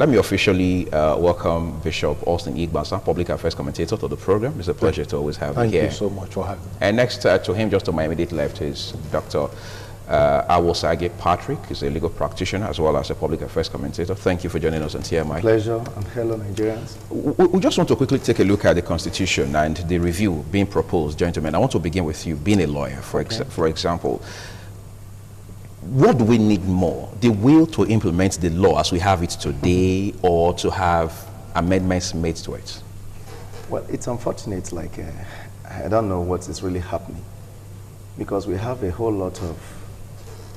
let me officially welcome Bishop Austin Igbasa, Public Affairs Commentator, to the program. It's a pleasure to always have you here. Thank you so much for having me. And next to him, just to my immediate left, is Dr. Awosage Patrick. He's a legal practitioner as well as a public affairs commentator. Thank you for joining us on TMI. Pleasure, and hello, Nigerians. We just want to quickly take a look at the Constitution and the review being proposed. Gentlemen, I want to begin with you, being a lawyer, for example. What do we need more? The will to implement the law as we have it today, or to have amendments made to it? Well, it's unfortunate, like, I don't know what is really happening, because we have a whole lot of,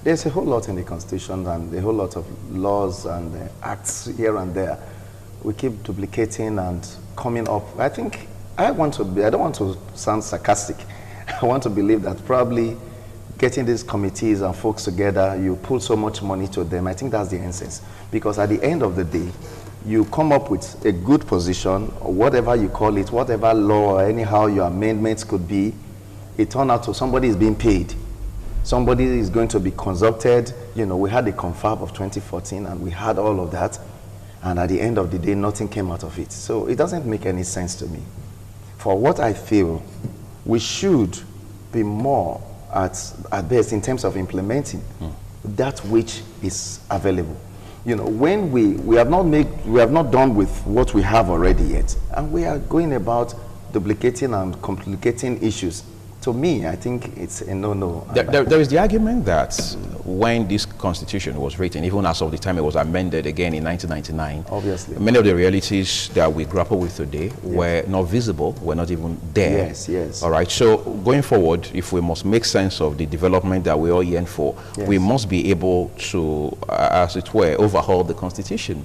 there's a whole lot in the Constitution and a whole lot of laws and acts here and there. We keep duplicating and coming up. I think, I don't want to sound sarcastic. I want to believe that probably getting these committees and folks together, you pull so much money to them. I think that's the essence. Because at the end of the day, you come up with a good position, or whatever you call it, whatever law or anyhow your amendments could be, it turned out to somebody is being paid. Somebody is going to be consulted. You know, we had the confab of 2014 and we had all of that. And at the end of the day, nothing came out of it. So it doesn't make any sense to me. For what I feel, we should be more at best in terms of implementing that which is available. You know, when we have not done with what we have already yet, and we are going about duplicating and complicating issues. To me, I think it's a no-no. There is the argument that when this Constitution was written, even as of the time it was amended again in 1999, obviously, many of the realities that we grapple with today were not visible, were not even there. Yes, yes. All right, so going forward, if we must make sense of the development that we all yearn for, we must be able to, as it were, overhaul the Constitution.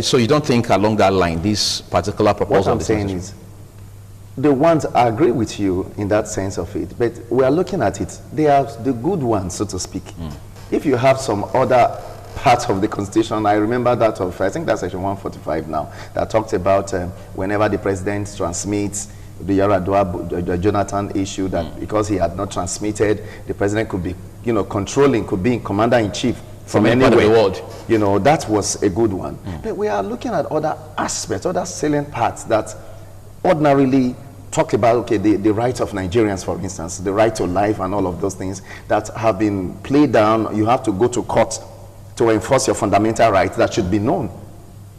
So you don't think along that line, this particular proposal... What I'm saying is, the ones, I agree with you in that sense of it, but we are looking at it, they are the good ones, so to speak. If you have some other parts of the Constitution, I remember that of, I think that's section 145 now, that talks about whenever the president transmits the Yaradua Jonathan issue, that because he had not transmitted, the president could be, you know, controlling, could be commander-in-chief from anywhere. Part of the world. You know, that was a good one. But we are looking at other aspects, other salient parts that ordinarily talk about, okay, the rights of Nigerians, for instance, the right to life and all of those things that have been played down. You have to go to court to enforce your fundamental rights that should be known.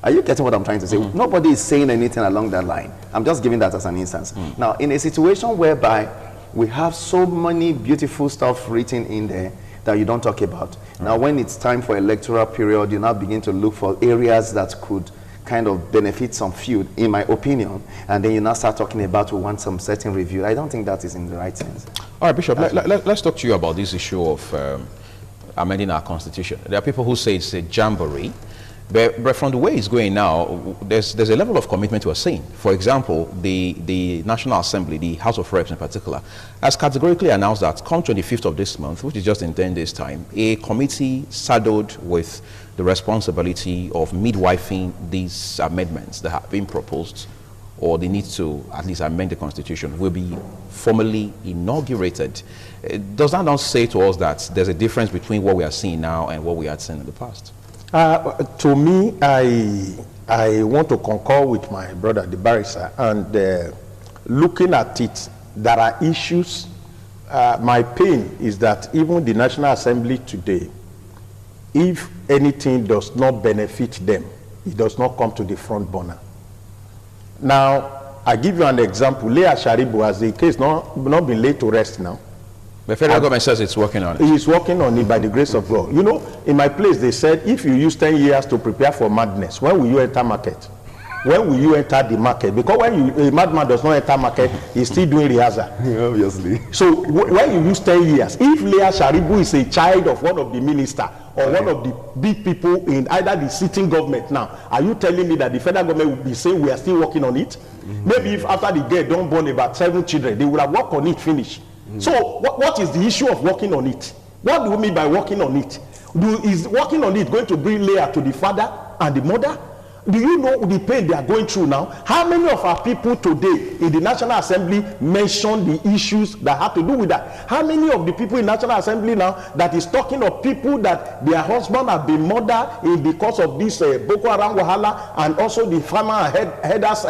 Are you getting what I'm trying to say? Nobody is saying anything along that line. I'm just giving that as an instance. Now, in a situation whereby we have so many beautiful stuff written in there that you don't talk about. Now, when it's time for electoral period, you now begin to look for areas that could kind of benefit some few, in my opinion, and then you now start talking about we want some certain review. I don't think that is in the right sense. All right, Bishop, let's talk to you about this issue of amending our Constitution. There are people who say it's a jamboree, but from the way it's going now, there's a level of commitment we're seeing. For example, the National Assembly, the House of Reps in particular, has categorically announced that come 25th of this month, which is just in 10 days' time, a committee saddled with the responsibility of midwifing these amendments that have been proposed, or the need to at least amend the Constitution, will be formally inaugurated. Does that not say to us that there's a difference between what we are seeing now and what we had seen in the past? To me, I want to concur with my brother, the barrister, and looking at it, there are issues. My pain is that even the National Assembly today, if anything does not benefit them, it does not come to the front burner. Now, I give you an example. Leah Sharibu has the case not been laid to rest now. The federal government says it's working on it. It's working on it by the grace of God. You know, in my place, they said, if you use 10 years to prepare for madness, when will you enter market? When will you enter the market? Because when a madman does not enter market, he's still doing rehearsal. Obviously. So when you use 10 years, if Leah Sharibu is a child of one of the ministers or one of the big people in either the sitting government now, are you telling me that the federal government will be saying we are still working on it? Maybe if after the girl don't born about 7 children, they would have worked on it, finish. So what is the issue of working on it? What do you mean by working on it? Is working on it going to bring Leah to the father and the mother? Do you know the pain they are going through now? How many of our people today in the National Assembly mention the issues that have to do with that? How many of the people in National Assembly now that is talking of people that their husband have been murdered in because of this Boko Haram wahala and also the farmer headers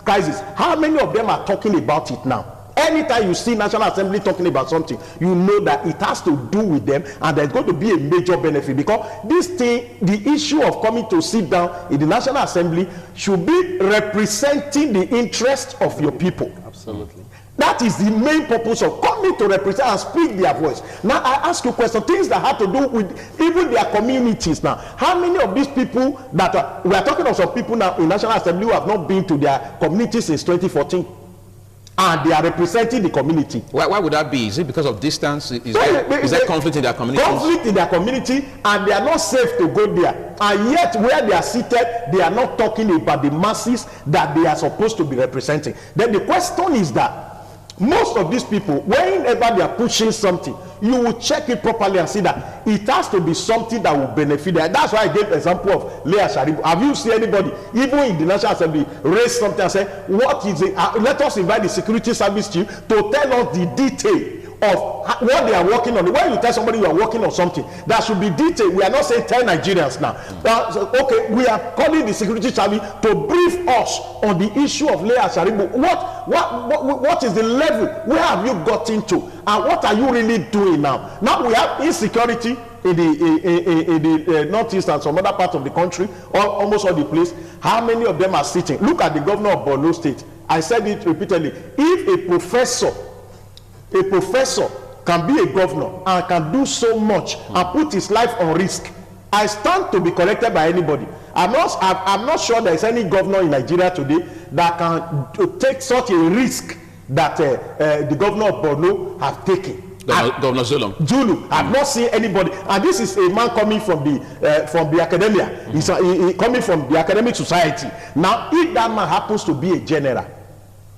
crisis? How many of them are talking about it now? Anytime you see National Assembly talking about something, you know that it has to do with them, and there's going to be a major benefit, because this thing, the issue of coming to sit down in the National Assembly, should be representing the interest of your people. Absolutely. That is the main purpose of coming to represent and speak their voice. Now I ask you a question, things that have to do with even their communities now. How many of these people that we are talking of some people now in National Assembly who have not been to their communities since 2014? And they are representing the community. Why would that be? Is it because of distance? Is there conflict in their community? Conflict in their community, and they are not safe to go there. And yet, where they are seated, they are not talking about the masses that they are supposed to be representing. Then the question is that most of these people, whenever they are pushing something, you will check it properly and see that it has to be something that will benefit them. That's why I gave example of Leah Sharibu. Have you seen anybody, even in the National Assembly, raise something and say, what is it? Let us invite the security service chief to tell us the detail of what they are working on. When you tell somebody you are working on something, that should be detailed. We are not saying 10 Nigerians now. Okay, we are calling the security service to brief us on the issue of Leah Sharibu. What is the level? Where have you gotten to? And what are you really doing now? Now we have insecurity in the northeast and some other parts of the country, almost all the place. How many of them are sitting? Look at the governor of Borno State. I said it repeatedly. If a professor can be a governor and can do so much and put his life on risk, I stand to be corrected by anybody. I'm not sure there is any governor in Nigeria today that can take such a risk that the governor of Borno have taken. Governor Zulu. I've not seen anybody, and this is a man coming from the academia. He's coming from the academic society. Now, if that man happens to be a general,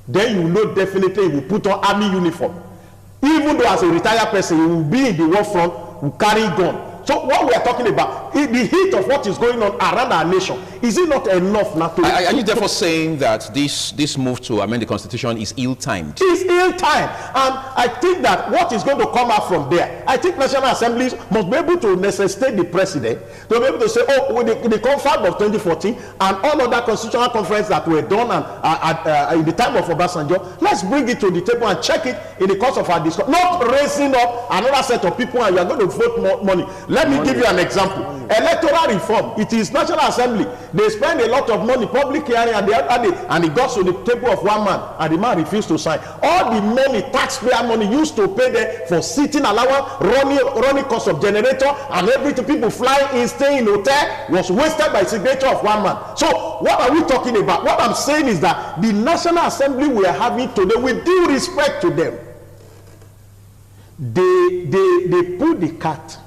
then you know definitely he will put on army uniform. Even though as a retired person, he will be in the war front, will carry gun. So what we are talking about, in the heat of what is going on around our nation, is it not enough now to... Are you therefore saying that this move to amend the constitution is ill-timed? It's ill-timed. And I think that what is going to come out from there, I think National Assemblies must be able to necessitate the president to be able to say, oh, with the confab of 2014 and all other constitutional conferences that were done in the time of Obasanjo, let's bring it to the table and check it in the course of our discussion. Not raising up another set of people and you are going to vote more money. Let me give you an example. Electoral reform, it is National Assembly. They spend a lot of money, public hearing, and it goes to the table of one man, and the man refused to sign. All the money, taxpayer money, used to pay there for sitting allowance, running cost of generator, and everything, people flying in, staying in hotel, was wasted by signature of one man. So, what are we talking about? What I'm saying is that the National Assembly we are having today, with due respect to them, they put the cat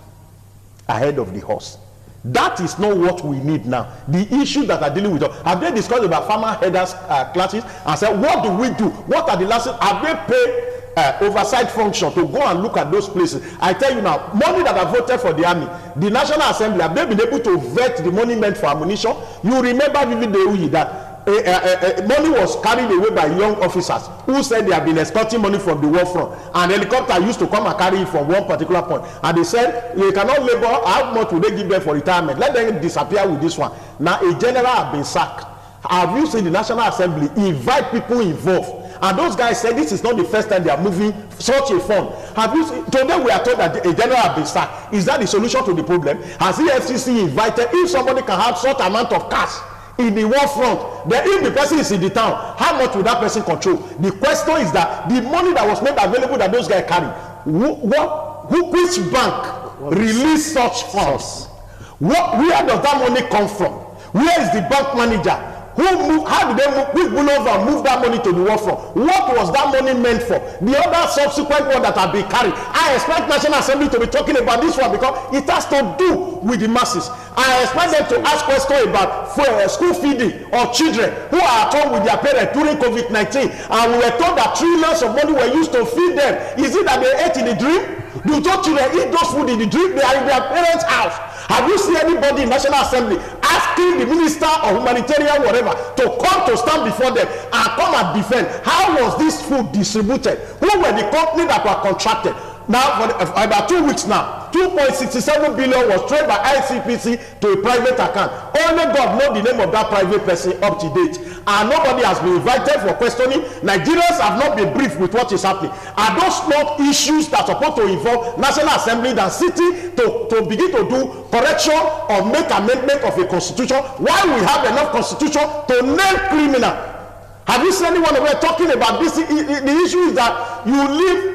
ahead of the horse. That is not what we need now. The issues that are dealing with us, have they discussed about farmer headers classes and said, what do we do? What are the lessons? Have they paid oversight function to go and look at those places? I tell you now, money that are voted for the army, the National Assembly, have they been able to vet the money meant for ammunition? You remember vividly that money was carried away by young officers who said they have been extorting money from the war front, and helicopter used to come and carry it from one particular point, and they said they cannot labor. How much would they give them for retirement? Let them disappear with this one. Now a general have been sacked. Have you seen the National Assembly invite people involved? And those guys said this is not the first time they are moving such a fund. Have you seen? Today we are told that a general has been sacked. Is that the solution to the problem? Has the FCC invited? If somebody can have such amount of cash in the war front, then if the person is in the town, how much will that person control? The question is that the money that was made available that those guys carry, which bank released such funds? Where does that money come from? Where is the bank manager? How did they move that money to the war front? What was that money meant for? The other subsequent one that have been carried, I expect National Assembly to be talking about this one because it has to do with the masses. I expect them to ask questions about school feeding of children who are at home with their parents during COVID-19, and we were told that trillions of money were used to feed them. Is it that they ate in the dream? Do those children eat those food in the dream? They are in their parents' house. Have you seen anybody in National Assembly ask asking the minister of humanitarian whatever to come to stand before them and come and defend. How was this food distributed? Who were the company that were contracted? Now, for about 2 weeks now, 2.67 billion was traded by ICPC to a private account. Only God knows the name of that private person up to date. And nobody has been invited for questioning. Nigerians have not been briefed with what is happening. Are those not issues that are supposed to involve National Assembly than city to begin to do correction or make amendment of a constitution while we have enough constitution to name criminal? Have you seen anyone over talking about this? The issue is that you live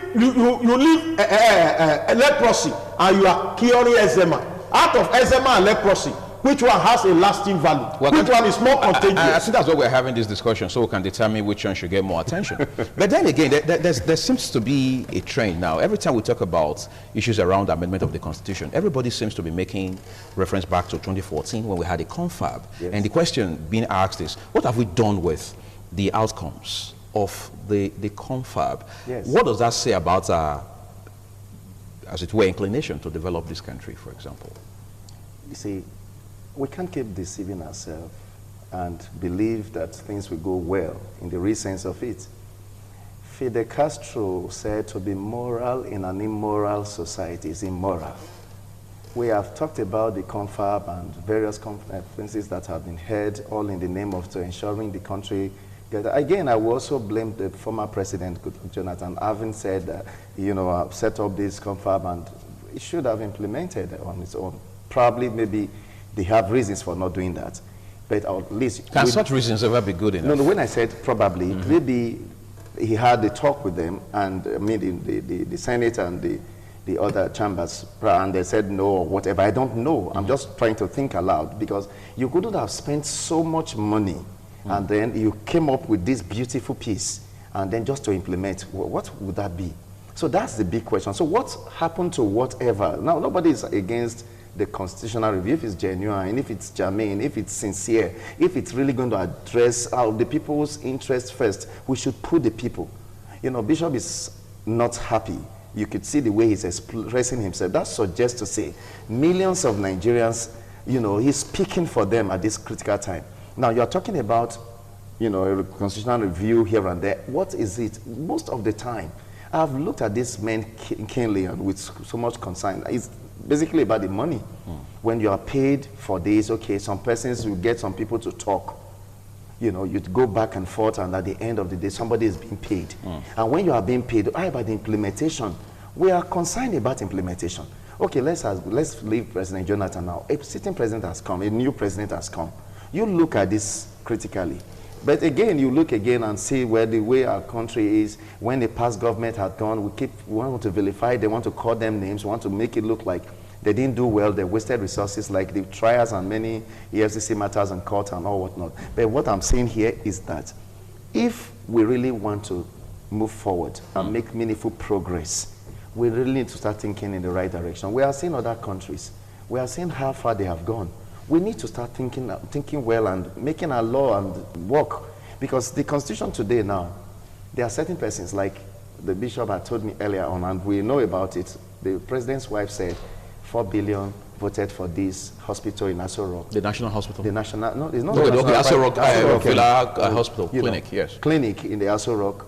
leprosy and you are curing eczema. Out of eczema and leprosy, which one has a lasting value? Well, which one is more contagious? I think that's why we're having this discussion, so we can determine which one should get more attention. But then again, there seems to be a trend now. Every time we talk about issues around the amendment of the Constitution, everybody seems to be making reference back to 2014 when we had a confab. Yes. And the question being asked is, what have we done with the outcomes of the confab? Yes. What does that say about our, as it were, inclination to develop this country, for example? You see, we can't keep deceiving ourselves and believe that things will go well in the real sense of it. Fidel Castro said to be moral in an immoral society is immoral. We have talked about the confab and various conferences that have been held, all in the name of ensuring the country. Again, I will also blame the former president, Jonathan, having said that, set up this confab and it should have implemented on its own. Probably, maybe they have reasons for not doing that. But at least... Can such reasons ever be good enough? No, when I said probably, maybe he had a talk with them, and I mean the Senate and the other chambers, and they said no or whatever. I don't know. I'm just trying to think aloud, because you couldn't have spent so much money and then you came up with this beautiful piece, and then just to implement, what would that be? So that's the big question. So what happened to whatever? Now, nobody is against the constitutional review if it's genuine, if it's germane, if it's sincere, if it's really going to address the people's interest first. We should put the people. Bishop is not happy. You could see the way he's expressing himself. That suggests to say millions of Nigerians, he's speaking for them at this critical time. Now, you're talking about, a constitutional review here and there. What is it? Most of the time, I've looked at this man keenly and with so much concern. It's basically about the money. When you are paid for this, okay, some persons will get some people to talk. You'd go back and forth, and at the end of the day, somebody is being paid. And when you are being paid, about the implementation, we are concerned about implementation. Okay, let's leave President Jonathan now. A sitting president has come, a new president has come. You look at this critically. But again, you look again and see where the way our country is. When the past government had gone, we want to vilify, they want to call them names, want to make it look like they didn't do well, they wasted resources like the trials and many EFCC matters and court and all whatnot. But what I'm saying here is that if we really want to move forward and make meaningful progress, we really need to start thinking in the right direction. We are seeing other countries. We are seeing how far they have gone. We need to start thinking well and making our law and work. Because the Constitution today now, there are certain persons, like the bishop had told me earlier on, and we know about it. The president's wife said 4 billion voted for this hospital in Aso Rock. The National Hospital? The National, no, it's not no, the Aso Rock, Hospital, clinic, yes. Clinic in the Aso Rock,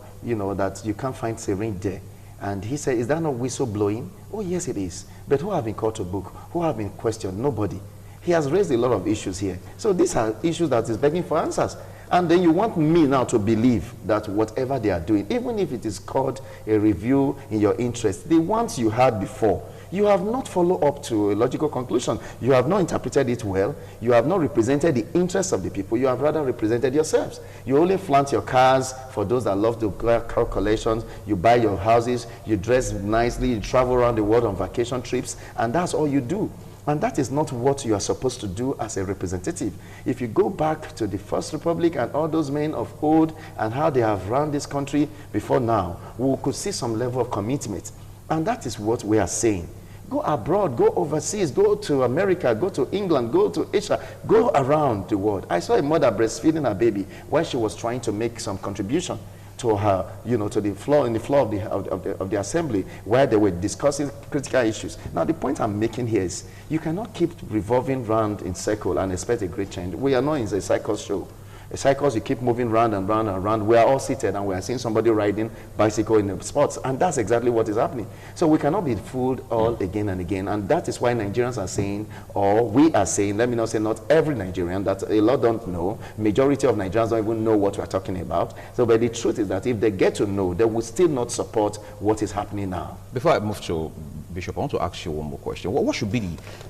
that you can't find syringe there. And he said, is that not whistle blowing? Oh, yes, it is. But who have been called to book? Who have been questioned? Nobody. He has raised a lot of issues here. So these are issues that is begging for answers. And then you want me now to believe that whatever they are doing, even if it is called a review in your interest, the ones you had before, you have not followed up to a logical conclusion. You have not interpreted it well. You have not represented the interests of the people. You have rather represented yourselves. You only flaunt your cars for those that love to car collections. You buy your houses. You dress nicely. You travel around the world on vacation trips. And that's all you do. And that is not what you are supposed to do as a representative. If you go back to the First Republic and all those men of old and how they have run this country before now, we could see some level of commitment. And that is what we are saying. Go abroad, go overseas, go to America, go to England, go to Asia, go around the world. I saw a mother breastfeeding her baby while she was trying to make some contribution to her, to the floor, in the floor of the assembly, where they were discussing critical issues. Now, the point I'm making here is you cannot keep revolving round in circle and expect a great change. We are not in a cycle show. A cycle, you keep moving round and round and round. We are all seated and we are seeing somebody riding bicycle in the spots, and that's exactly what is happening. So we cannot be fooled all again and again, and that is why Nigerians are saying, or we are saying, let me not say not every Nigerian, that a lot don't know. Majority of Nigerians don't even know what we're talking about. So, but the truth is that if they get to know, they will still not support what is happening now. Before I move to Bishop, I want to ask you one more question. What should be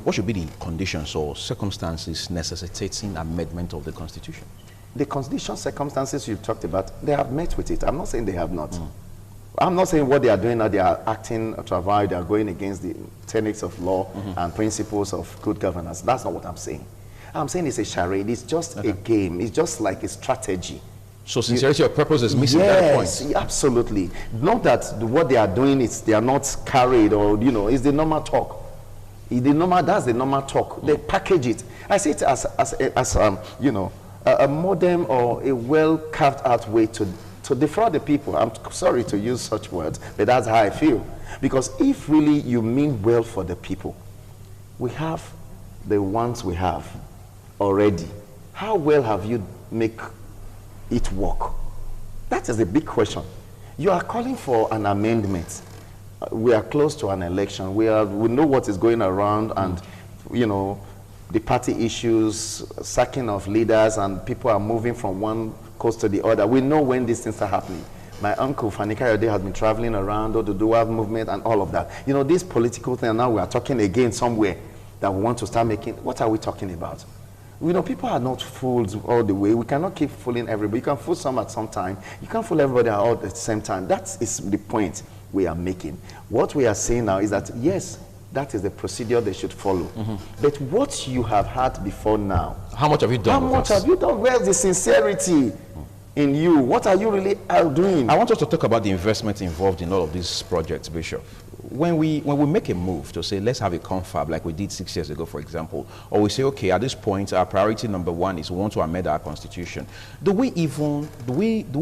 the conditions or circumstances necessitating amendment of the Constitution? The constitution circumstances you've talked about, they have met with it. I'm not saying they have not. I'm not saying what they are doing now, they are acting to avoid, they are going against the tenets of law and principles of good governance. That's not what I'm saying. I'm saying it's a charade. It's just a game. It's just like a strategy. So sincerity of purpose is missing that point. Yes, absolutely. Not that what they are doing is they are not carried, or it's the normal talk. That's the normal talk. They package it. I see it as a modern or a well carved out way to defraud the people. I'm sorry to use such words, but that's how I feel. Because if really you mean well for the people, we have the ones we have already. How well have you make it work? That is the big question. You are calling for an amendment. We are close to an election. We know what is going around, and the party issues, sacking of leaders, and people are moving from one coast to the other. We know when these things are happening. My uncle, Fani Kayode, has been traveling around, the Duwab movement and all of that. This political thing, now we are talking again somewhere that we want to start making. What are we talking about? People are not fooled all the way. We cannot keep fooling everybody. You can fool some at some time. You can't fool everybody all at the same time. That is the point we are making. What we are saying now is that, yes, that is the procedure they should follow. But what you have had before now, how much have you done? How much have you done? Where's the sincerity in you? What are you really doing? I want us to talk about the investment involved in all of these projects, Bishop. When we make a move to say, let's have a confab like we did 6 years ago, for example, or we say, okay, at this point, our priority number one is we want to amend our constitution. Do we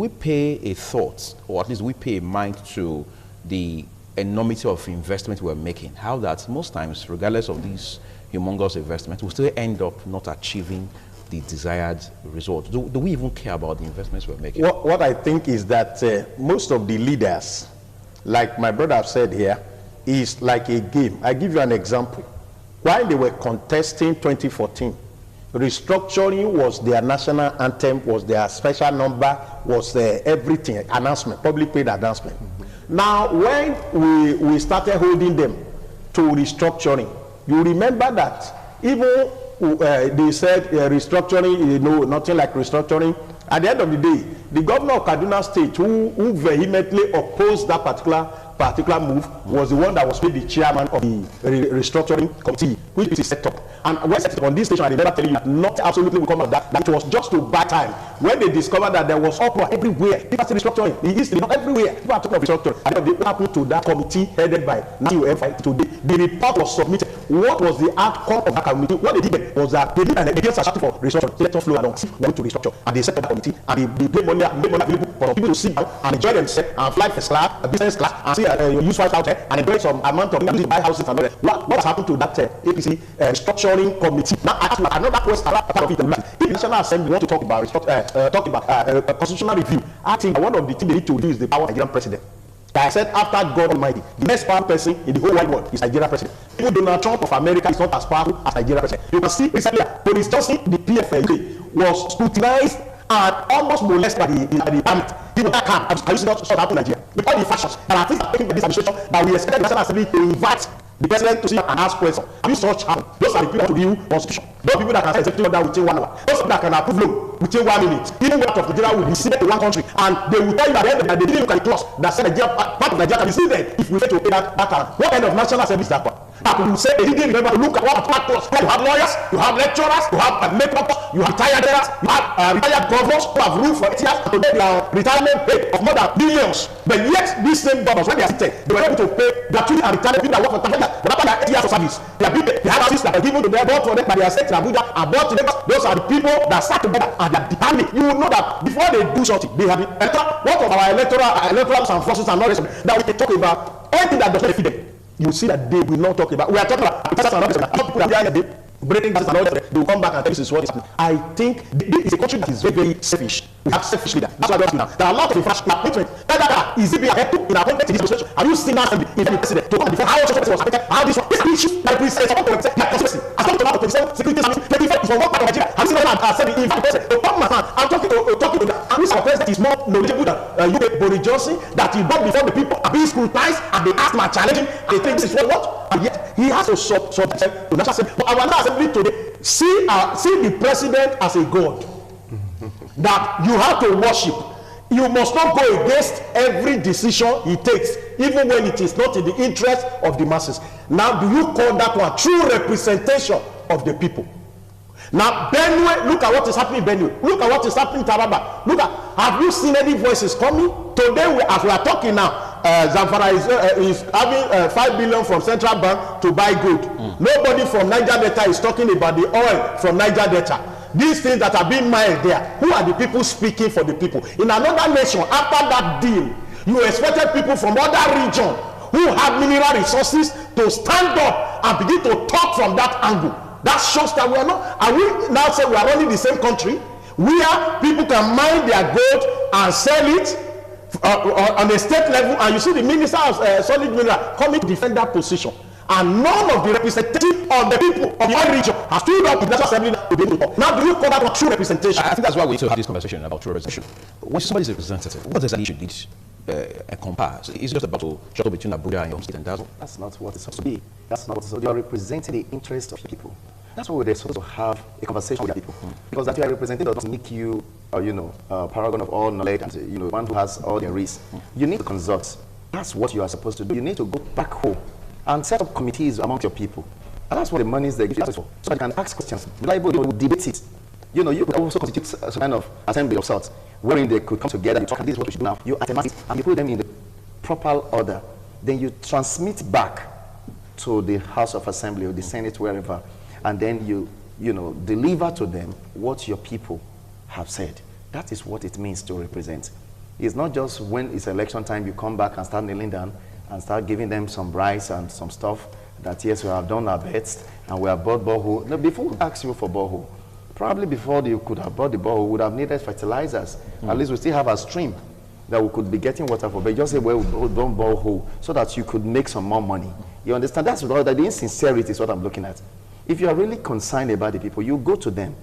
pay a thought, or at least we pay a mind to the enormity of investment we're making? How that most times, regardless of these humongous investments, we still end up not achieving the desired result. Do we even care about the investments we're making? What I think is that most of the leaders, like my brother said here, is like a game. I give you an example. While they were contesting 2014, restructuring was their national anthem, was their special number, was everything, announcement, public paid announcement. Now, when we started holding them to restructuring, you remember that even they said restructuring, nothing like restructuring. At the end of the day, the governor of Kaduna State, who vehemently opposed that particular move, was the one that was made the chairman of the restructuring committee, which is set up. And when set up on this station, I remember telling you that not absolutely will come out that it was just to buy time. When they discovered that there was uproar everywhere, people are restructuring, the history, not everywhere, people are talking of restructuring. And then what happened to that committee headed by NCOM today? The report was submitted. What was the outcome of that committee? What they did was that they did an against shouting for restructuring. So let us flow along, see, we want to restructure. And they set up a committee, and they made money available for people to sit down and enjoy themselves and fly first class, business class, and see use five out there and enjoy some amount of money to buy houses and all that. What has happened to that APC structuring committee? Now I ask you another question, part of it. If the National Assembly want to talk about constitutional review, I think one of the things they need to do is the power of Nigerian president. I said, after God Almighty, the next powerful person in the whole wide world is Nigerian president. Even Donald Trump of America is not as powerful as Nigerian president. You can see recently, Boris Johnson, the PFLA, was scrutinized and almost molested by the army. He was that calm. I used to not happen in Nigeria. With all the fashions that are things that are taking by this administration, that we expect the National Assembly to invite the president to sit and ask questions. Have you such happen? Those are the people that review constitution. Those people that can say executive order within 1 hour. Those people that can approve loan within 1 minute. Even out of Nigeria will be seated to one country, and they will tell you that they didn't look at the clause that said Nigeria, part of Nigeria can be seated if we fail to pay that account. What kind of National Assembly is that one? That will say they didn't remember. Look at what actors. You have lawyers, you have lecturers, you have makeup, you have retired leaders, you have retired governors who have ruled for 8 years. Today they are retirement pay of more than billions. But yet these same governors, when they are seated, they were able to pay gratuity and retirement people that work for 10 years. But after their 8 years of service, they have houses that are given to them, bought for them by their state in Abuja and bought to Lagos. Those are the people that sat together and they are determined. You will know that before they do something, they have what of our electoral and forces and all this that we can talk about anything that does not fit them. You see that they will not talk about. We are talking about people that are breaking gases and all that. They will come back and tell you this is what is happening. I think this is a country that is very, very selfish. We have selfish leaders. That's what I do now. There are a lot of infrastructure appointments. Is it being ahead to in appointment in this administration? Have you seen that assembly in the president to come before how social was appointed? How this issue that we say someone to represent my constituency. As come to now to 27 security service, 25 is from one part of Nigeria. Have you seen that assembly in the president? To come my hand, I'm talking to that. And this president is more knowledgeable than UK Boris Johnson, that he brought before the people are being scrutinized and they ask him and challenge him. They think this is what? And yet he has to sort to National Assembly. But our National Assembly today see the president as a god that you have to worship. You must not go against every decision he takes, even when it is not in the interest of the masses. Now, do you call that one true representation of the people? Now, Benue, look at what is happening in Benue. Look at what is happening in Taraba. Have you seen any voices coming? Today, as we are talking now, Zamfara is having 5 billion from Central Bank to buy gold. Nobody from Niger Delta is talking about the oil from Niger Delta. These things that are being mined there, who are the people speaking for the people? In another nation, after that deal, you expected people from other regions who have mineral resources to stand up and begin to talk from that angle. That shows that we are not, and we now say we are running the same country where people can mine their gold and sell it on a state level, and you see the minister of solid mineral coming to defend that position. And none of the representatives of the people of the region have stood up in the National Assembly to be able to talk. Now, do you call that a true representation? I think that's why we need to have this conversation about true representation. When somebody is a representative, what does that issue need encompass? Is it just about to shuttle between Abuja and your state and Dazzle? That's not what it's supposed to be. That's not what it's supposed to be. You are representing the interest of people. That's why we're supposed to have a conversation with people. Because that you are representing does not make you, paragon of all knowledge and one who has all the risks. You need to consult. That's what you are supposed to do. You need to go back home and set up committees among your people. And that's what the money is they give you for. So that you can ask questions. Reliable, debate it. You could also constitute some kind of assembly of sorts, wherein they could come together, you talk, this is what we should do now. You itemize it, and you put them in the proper order. Then you transmit back to the House of Assembly or the Senate, wherever, and then you deliver to them what your people have said. That is what it means to represent. It's not just when it's election time, you come back and start kneeling down and start giving them some rice and some stuff that, yes, we have done our best and we have bought borehole. Now, before we ask you for borehole, probably before you could have bought the borehole, we would have needed fertilizers. At least we still have a stream that we could be getting water for. But just say, well, we don't borehole so that you could make some more money. You understand? That's what the insincerity is what I'm looking at. If you are really concerned about the people, you go to them.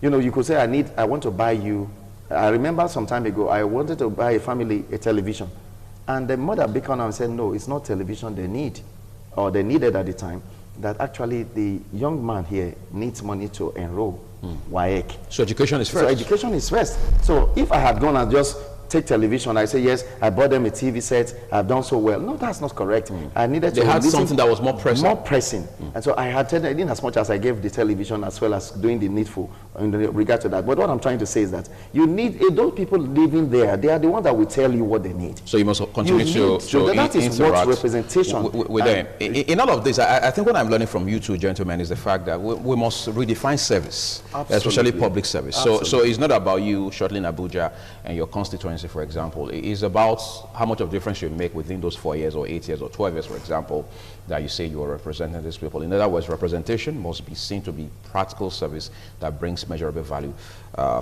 You could say, I want to buy you. I remember some time ago, I wanted to buy a family a television. And the mother beckoned and said, no, it's not television they need, or they needed at the time, that actually the young man here needs money to enroll WAEC. So education is first. So education is first. So if I had gone and just take television, I say, yes, I bought them a TV set, I've done so well. No, that's not correct. I needed to... They had something that was more pressing. More pressing. And so I had taken in as much as I gave the television as well as doing the needful in regard to that. But what I'm trying to say is that you need, those people living there, they are the ones that will tell you what they need. So you must continue to that is what representation with them. In all of this, I think what I'm learning from you two gentlemen is the fact that we must redefine service, especially public service. So it's not about you shuttling Abuja and your constituency, for example. It is about how much of a difference you make within those 4 years or 8 years or 12 years, for example, that you say you are representing these people. In other words, representation must be seen to be practical service that brings measurable value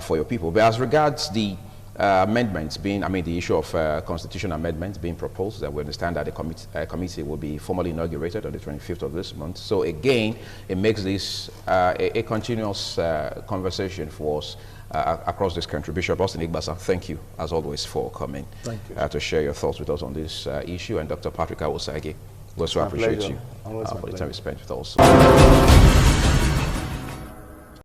for your people. But as regards the amendments being, the issue of constitution amendments being proposed, that we understand that the committee will be formally inaugurated on the 25th of this month. So again, it makes this a continuous conversation for us across this country. Bishop Austin Igbasa, thank you as always for coming to share your thoughts with us on this issue. And Dr. Patrick Awosage, we also appreciate you for the time you spent with us.